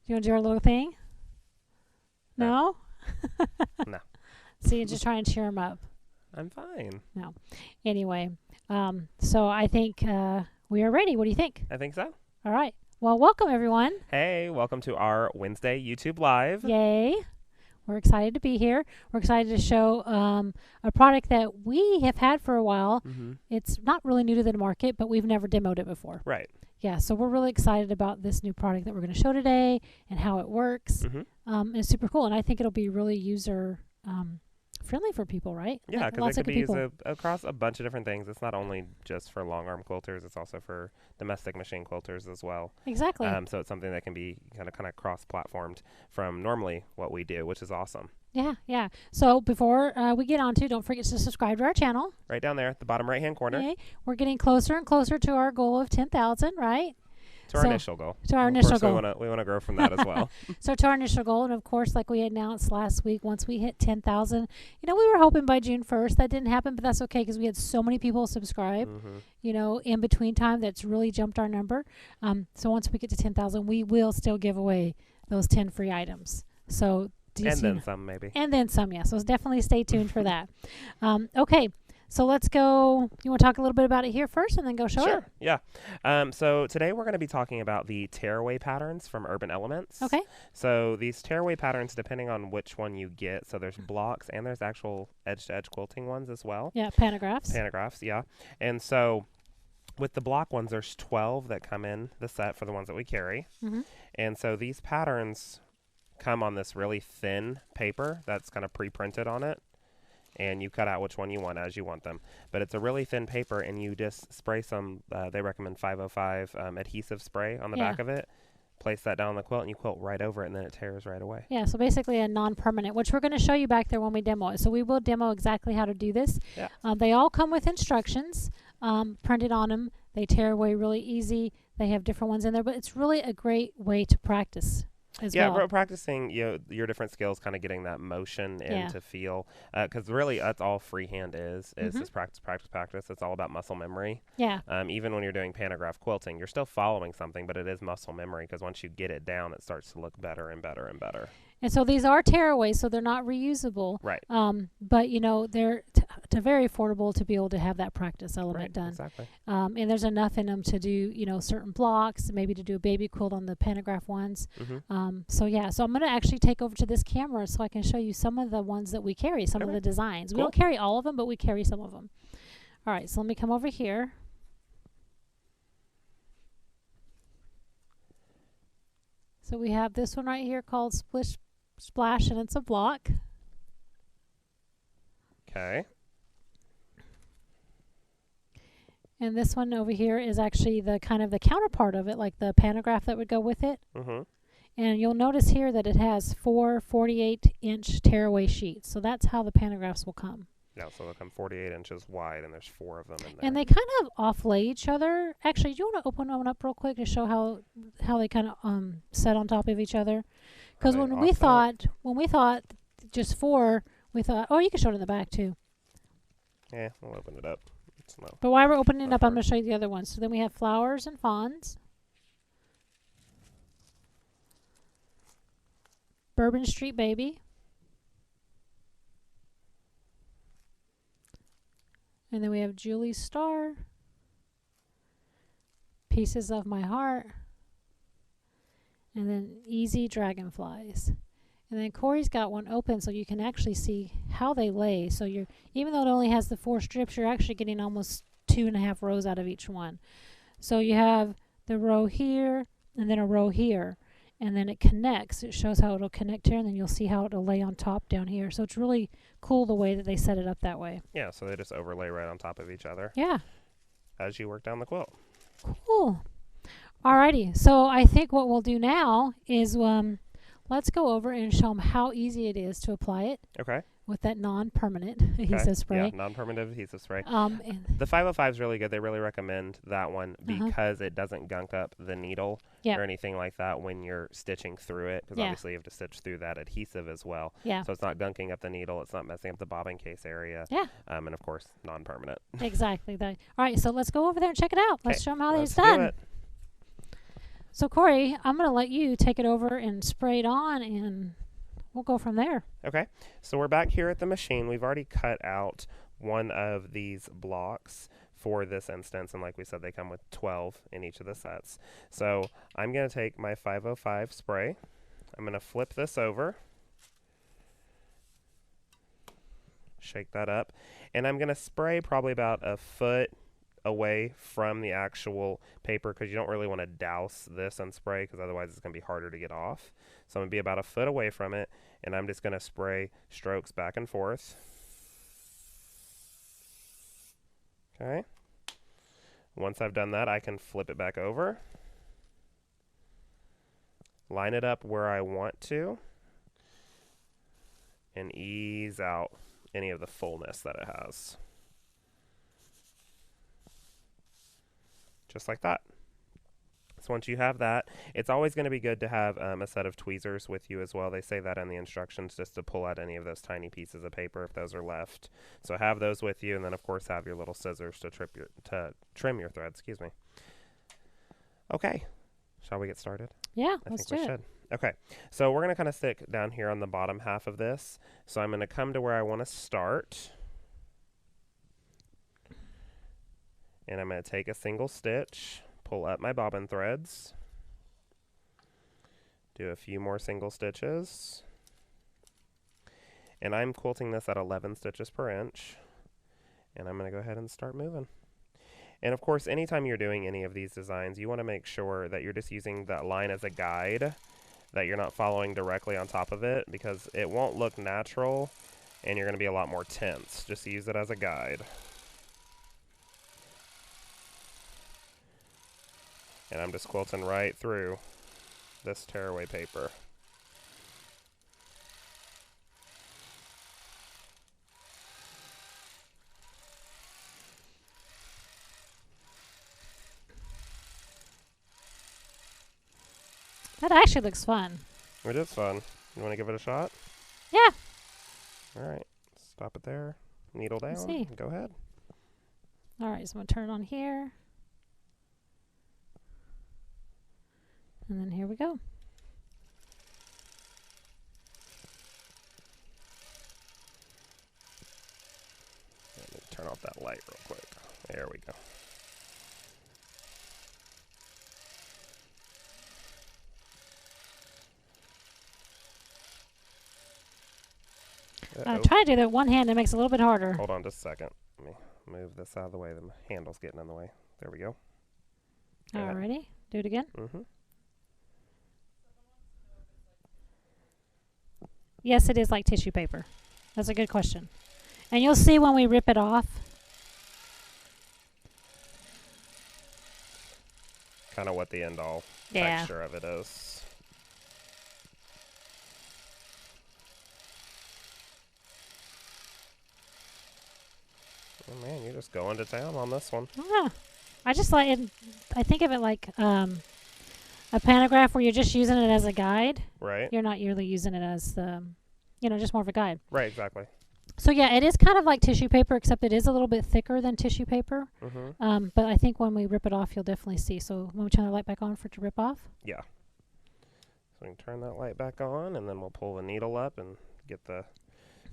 You want to do our little thing? No? No. See, you're just trying to cheer him up. I'm fine. No. Anyway, so I think we are ready. What do you think? I think so. All right. Well, welcome, everyone. Hey, welcome to our Wednesday YouTube Live. Yay. We're excited to be here. We're excited to show a product that we have had for a while. Mm-hmm. It's not really new to the market, but we've never demoed it before. Right. Yeah, so we're really excited about this new product that we're going to show today and how it works. Mm-hmm. It's super cool, and I think it'll be really user friendly for people, right? Yeah, Like, because lots it of could good be people. used across a bunch of different things. It's not only just for long arm quilters; it's also for domestic machine quilters as well. Exactly. So it's something that can be kind of cross-platformed from normally what we do, which is awesome. Yeah. So before we get on to, don't forget to subscribe to our channel. Right down there at the bottom right-hand corner. Okay. We're getting closer and closer to our goal of 10,000, right? To our initial goal. To our Of initial course, goal. We want to grow from that as well. So to our initial goal, and of course, like we announced last week, once we hit 10,000, we were hoping by June 1st. That didn't happen, but that's okay because we had so many people subscribe, Mm-hmm. in between time that's really jumped our number. So once we get to 10,000, we will still give away those 10 free items. So And then some, maybe. And then some, yeah. So definitely stay tuned for that. Okay. So let's go. You want to talk a little bit about it here first and then go show it? Sure, yeah. So today we're going to be talking about the Tear Away patterns from Urban Elements. Okay. So these Tear Away patterns, depending on which one you get, so there's blocks and there's actual edge-to-edge quilting ones as well. Yeah, pantographs. Pantographs, yeah. And so with the block ones, there's 12 that come in the set for the ones that we carry. Mm-hmm. And so these patterns come on this really thin paper that's kind of pre-printed on it. And you cut out which one you want as you want them. But it's a really thin paper, and you just spray some, they recommend 505 adhesive spray on the back of it. Place that down on the quilt, and you quilt right over it, and then it tears right away. Yeah, so basically a non-permanent, which we're going to show you back there when we demo it. So we will demo exactly how to do this. Yeah. They all come with instructions printed on them. They tear away really easy. They have different ones in there, but it's really a great way to practice as well. Yeah, practicing your different skills, kind of getting that motion into feel. Because really, that's all freehand is just practice. It's all about muscle memory. Yeah. Even when you're doing pantograph quilting, you're still following something, but it is muscle memory because once you get it down, it starts to look better and better and better. And so these are tearaways, so they're not reusable. Right. But, they're very affordable to be able to have that practice element done. Exactly. And there's enough in them to do, certain blocks, maybe to do a baby quilt on the pantograph ones. Mm-hmm. So I'm going to actually take over to this camera so I can show you some of the ones that we carry, some of the designs. Cool. We don't carry all of them, but we carry some of them. All right, so let me come over here. So we have this one right here called Splish Splash, and it's a block. Okay. And this one over here is actually the kind of the counterpart of it, like the pantograph that would go with it. Mm-hmm. And you'll notice here that it has 4 48-inch tearaway sheets. So that's how the pantographs will come. Yeah, so they'll come 48 inches wide, and there's 4 of them in there. And they kind of offlay each other. Actually, do you want to open one up real quick to show how they kind of set on top of each other? Because when we thought just 4, we thought, you can show it in the back too. Yeah, we'll open it up. But while we're opening it up, I'm going to show you the other ones. So then we have flowers and fawns. Bourbon Street Baby. And then we have Julie's Star. Pieces of My Heart. And then Easy Dragonflies. And then Corey's got one open so you can actually see how they lay. So even though it only has the 4 strips, you're actually getting almost 2.5 rows out of each one. So you have the row here and then a row here. And then it connects. It shows how it'll connect here, and then you'll see how it'll lay on top down here. So it's really cool the way that they set it up that way. Yeah, so they just overlay right on top of each other. Yeah. As you work down the quilt. Cool. Alrighty. So I think what we'll do now is let's go over and show them how easy it is to apply it. Okay. With that non-permanent adhesive spray. Yeah, non-permanent adhesive spray. And the 505 is really good. They really recommend that one because it doesn't gunk up the needle or anything like that when you're stitching through it. Because obviously you have to stitch through that adhesive as well. Yeah. So it's not gunking up the needle. It's not messing up the bobbin case area. Yeah. And of course, non-permanent. Exactly. All right, so let's go over there and check it out. Let's show them how it's do done. it. So Corey, I'm going to let you take it over and spray it on, and we'll go from there. Okay, so we're back here at the machine. We've already cut out one of these blocks for this instance, and like we said, they come with 12 in each of the sets. So I'm going to take my 505 spray. I'm going to flip this over, shake that up, and I'm going to spray probably about a foot away from the actual paper, because you don't really want to douse this and spray, because otherwise it's going to be harder to get off. So I'm going to be about a foot away from it, and I'm just going to spray strokes back and forth. Okay. Once I've done that, I can flip it back over, line it up where I want to, and ease out any of the fullness that it has. Just like that. So once you have that, it's always going to be good to have a set of tweezers with you as well. They say that in the instructions, just to pull out any of those tiny pieces of paper if those are left. So have those with you, and then of course have your little scissors to trim your thread. Excuse me. Okay, shall we get started? Yeah, I let's think we do it. should. Okay, so we're going to kind of stick down here on the bottom half of this. So I'm going to come to where I want to start, and I'm going to take a single stitch, pull up my bobbin threads, do a few more single stitches, and I'm quilting this at 11 stitches per inch, and I'm going to go ahead and start moving. And of course, anytime you're doing any of these designs, you want to make sure that you're just using that line as a guide, that you're not following directly on top of it, because it won't look natural and you're going to be a lot more tense. Just use it as a guide. And I'm just quilting right through this tearaway paper. That actually looks fun. It is fun. You want to give it a shot? Yeah. All right. Stop it there. Needle down. Let's see. Go ahead. All right, so I'm going to turn it on here. And then here we go. Let me turn off that light real quick. There we go. Try to do that one hand. It makes it a little bit harder. Hold on just a second. Let me move this out of the way. The handle's getting in the way. There we go. Alrighty. Do it again. Mm-hmm. Yes, it is like tissue paper. That's a good question. And you'll see when we rip it off. Kind of what the end-all Yeah. texture of it is. Oh man, you're just going to town on this one. Yeah. I just like it. I think of it like a pantograph where you're just using it as a guide. Right? You're not really using it as the, just more of a guide. Right, exactly. So yeah, it is kind of like tissue paper, except it is a little bit thicker than tissue paper. Mm-hmm. But I think when we rip it off, you'll definitely see. So when we turn the light back on for it to rip off. Yeah. So we can turn that light back on, and then we'll pull the needle up and get the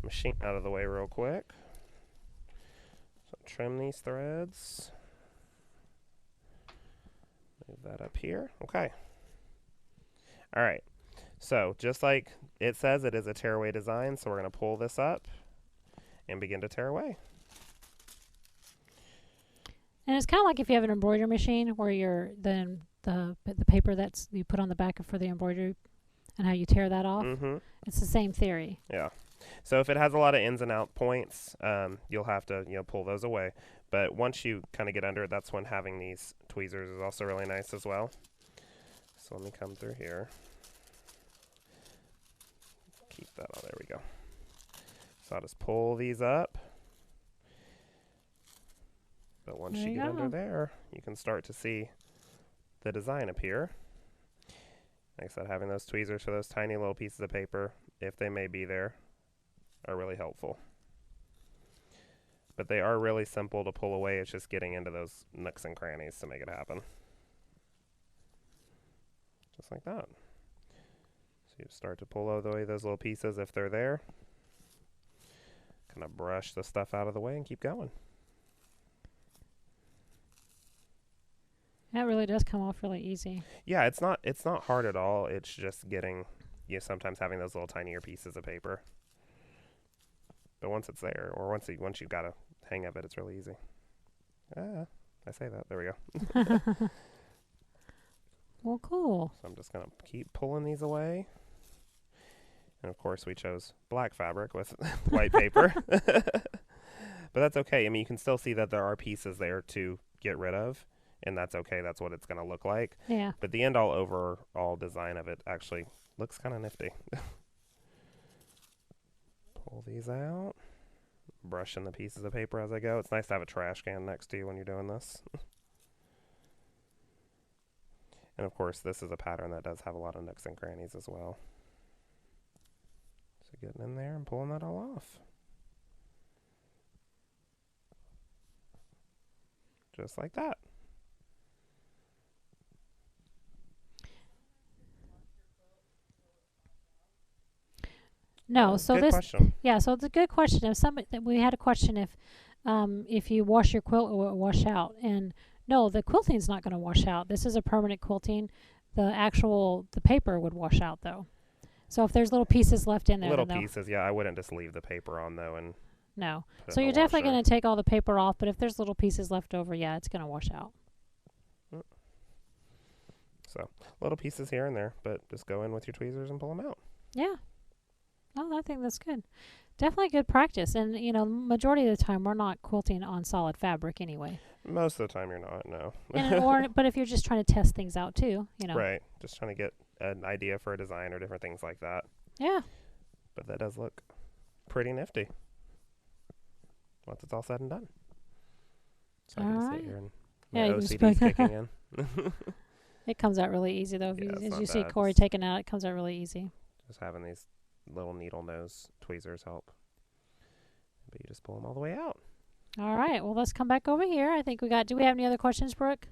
machine out of the way real quick. So trim these threads. Move that up here. Okay. All right. So just like it says, it is a tearaway design. So we're going to pull this up and begin to tear away. And it's kind of like if you have an embroidery machine where you're then the paper that's you put on the back for the embroidery and how you tear that off. Mm-hmm. It's the same theory. Yeah. So if it has a lot of ins and out points, you'll have to pull those away. But once you kind of get under it, that's when having these tweezers is also really nice as well. So let me come through here. Keep that on. There we go. So I'll just pull these up. But once you get under there, you can start to see the design appear. Like I said, having those tweezers for those tiny little pieces of paper, if they may be there, are really helpful. But they are really simple to pull away. It's just getting into those nooks and crannies to make it happen. just like that. So you start to pull away those little pieces if they're there. Kind of brush the stuff out of the way and keep going. That really does come off really easy. Yeah, it's not hard at all. It's just getting, sometimes having those little tinier pieces of paper. But once it's there, or once you've got a hang of it, it's really easy. I say that. There we go. Well, cool. So I'm just going to keep pulling these away. And of course, we chose black fabric with white paper. But that's okay. I mean, you can still see that there are pieces there to get rid of. And that's okay. That's what it's going to look like. Yeah. But the end overall design of it actually looks kind of nifty. Pull these out. Brushing the pieces of paper as I go. It's nice to have a trash can next to you when you're doing this. And of course, this is a pattern that does have a lot of nooks and crannies as well. So getting in there and pulling that all off. Just like that. No, so Good this, question. yeah, so it's a good question. We had a question if you wash your quilt, will it wash out? And no, the quilting's not going to wash out. This is a permanent quilting. The paper would wash out though. So if there's little pieces left in there, Little pieces, yeah. I wouldn't just leave the paper on though and no. put it So in you're the definitely washer. going to take all the paper off, but if there's little pieces left over, yeah, it's going to wash out. So little pieces here and there, but just go in with your tweezers and pull them out. Yeah. Oh, I think that's good. Definitely good practice. And, majority of the time we're not quilting on solid fabric anyway. Most of the time you're not, no. But if you're just trying to test things out too, Right. Just trying to get an idea for a design or different things like that. Yeah. But that does look pretty nifty once it's all said and done. So I can just sit here and Yeah, my you can OCD's just kicking in. It comes out really easy though. Yeah, it's As not you see bad. Corey taking out, it comes out really easy. Just having these little needle nose tweezers help. But you just pull them all the way out. All right. Well, let's come back over here. I think do we have any other questions, Brooke?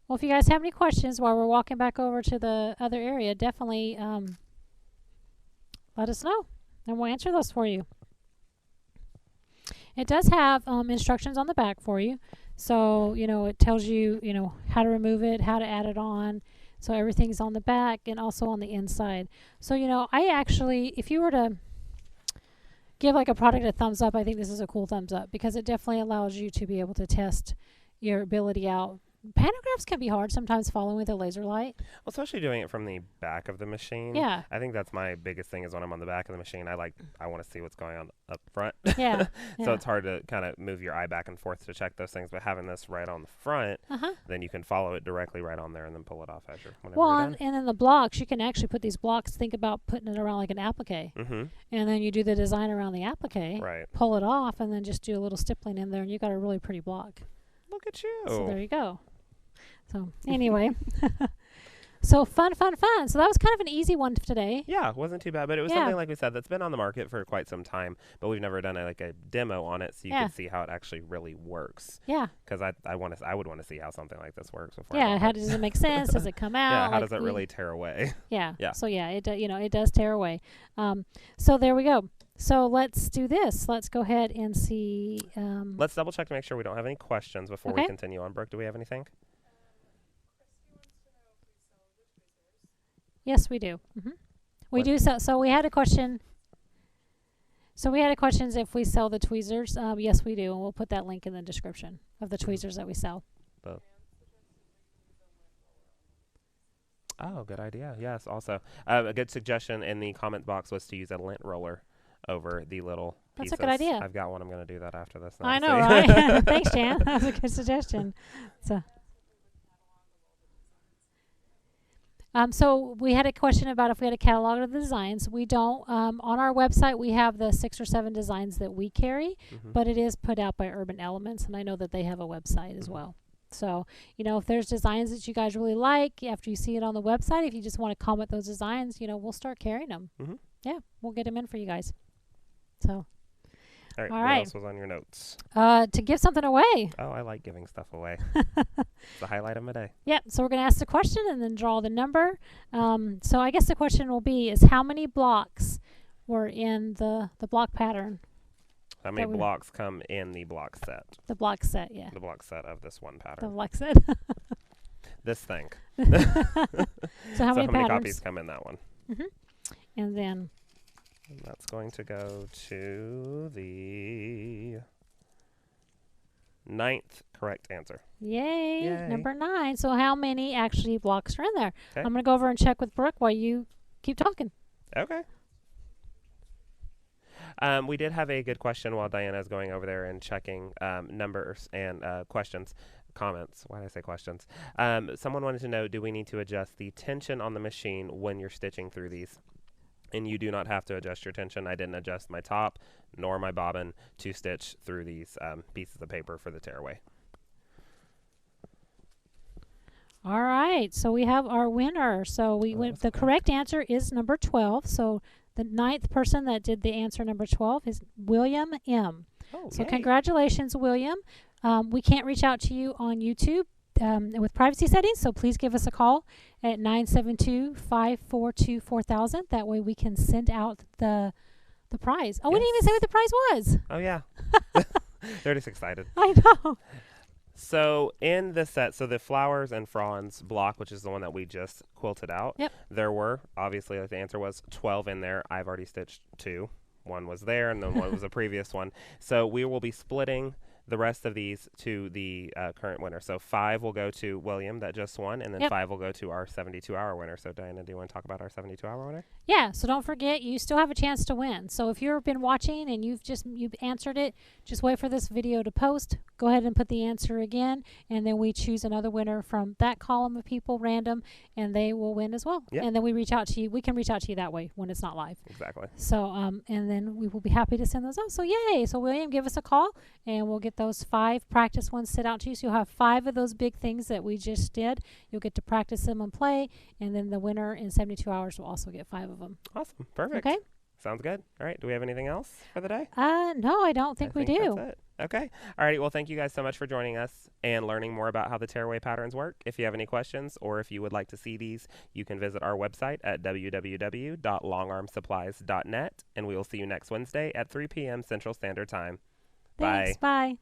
Well, if you guys have any questions while we're walking back over to the other area, definitely let us know and we'll answer those for you. It does have instructions on the back for you. So, it tells you, how to remove it, how to add it on. So everything's on the back and also on the inside. So, I actually, if you were to give like a product a thumbs up, I think this is a cool thumbs up because it definitely allows you to be able to test your ability out. Pantographs can be hard sometimes following with a laser light. Well, especially doing it from the back of the machine. Yeah. I think that's my biggest thing is when I'm on the back of the machine, I want to see what's going on up front. Yeah. So it's hard to kind of move your eye back and forth to check those things. But having this right on the front, then you can follow it directly right on there and then pull it off as whenever you're done. And then the blocks, you can actually put these blocks, think about putting it around like an applique. Mm-hmm. And then you do the design around the applique, Right. pull it off, and then just do a little stippling in there, and you got a really pretty block. Look at you. So there you go. So anyway, so fun. So that was kind of an easy one today. Yeah, it wasn't too bad, but it was something like we said that's been on the market for quite some time, but we've never done a demo on it, so you can see how it actually really works. Yeah. Because I would want to see how something like this works before. Yeah. How does it make sense? Does it come out? Yeah. How does it really tear away? Yeah. Yeah. So yeah, it does tear away. So there we go. So let's do this. Let's go ahead and see. Let's double check to make sure we don't have any questions before we continue on. Brooke, do we have anything? Yes, we do. We do. So we had a question. So we had a question if we sell the tweezers. Yes, we do, and we'll put that link in the description of the tweezers that we sell. Oh, good idea. Yes, also. A good suggestion in the comment box was to use a lint roller over the little pieces. That's a good idea. I've got one. I'm going to do that after this. I know, right? Thanks, Jan. That was a good suggestion. So we had a question about if we had a catalog of the designs. We don't. On our website, we have the 6 or 7 designs that we carry, but it is put out by Urban Elements, and I know that they have a website as well. So, if there's designs that you guys really like, after you see it on the website, if you just want to comment those designs, we'll start carrying them. Yeah, we'll get them in for you guys. So, All right. All What right. else was on your notes? To give something away. Oh, I like giving stuff away. It's the highlight of my day. Yep. So we're going to ask the question and then draw the number. So I guess the question will be is how many blocks were in the block pattern? How many blocks come in the block set? The block set, yeah. The block set of this one The pattern. block set. This thing. So how many patterns? Copies come in that one? And then And that's going to go to the 9th correct answer. yay, number 9. So how many actually blocks are in there? Okay. I'm going to go over and check with Brooke while you keep talking. Okay. We did have a good question while Diana is going over there and checking numbers and comments. Why did I say questions? Someone wanted to know, do we need to adjust the tension on the machine when you're stitching through these? And you do not have to adjust your tension. I didn't adjust my top nor my bobbin to stitch through these pieces of paper for the Tear Away. All right, so we have our winner. So we went. The correct answer is number 12. So the 9th person that did the answer number 12 is William M. Oh, So yay. congratulations, William. We can't reach out to you on YouTube with privacy settings, so please give us a call at 972-542-4000. That way we can send out the prize. Oh, we didn't even say what the prize was. Oh, yeah. They're just excited. I know. So in this set, so the flowers and fronds block, which is the one that we just quilted out, Yep. there were, obviously, like the answer was 12 in there. I've already stitched 2. One was there, and then one was a previous one. So we will be splitting the rest of these to the current winner. So 5 will go to William that just won, and then Yep. 5 will go to our 72-hour winner. So Diana, do you want to talk about our 72-hour winner? Yeah, so don't forget, you still have a chance to win. So if you've been watching and you've answered it, just wait for this video to post. Go ahead and put the answer again, and then we choose another winner from that column of people, random, and they will win as well. Yep. And then we reach out to you. We can reach out to you that way when it's not live. Exactly. So, and then we will be happy to send those out. So yay! So William, give us a call, and we'll get those 5 practice ones sent out to you. So you'll have 5 of those big things that we just did. You'll get to practice them and play, and then the winner in 72 hours will also get 5 of them. Awesome. Perfect. Okay? Sounds good. All right. Do we have anything else for the day? No, I don't think we do. That's it. Okay. All right. Well, thank you guys so much for joining us and learning more about how the Tear Away patterns work. If you have any questions or if you would like to see these, you can visit our website at www.longarmsupplies.net, and we will see you next Wednesday at 3 p.m. Central Standard Time. Thanks. Bye.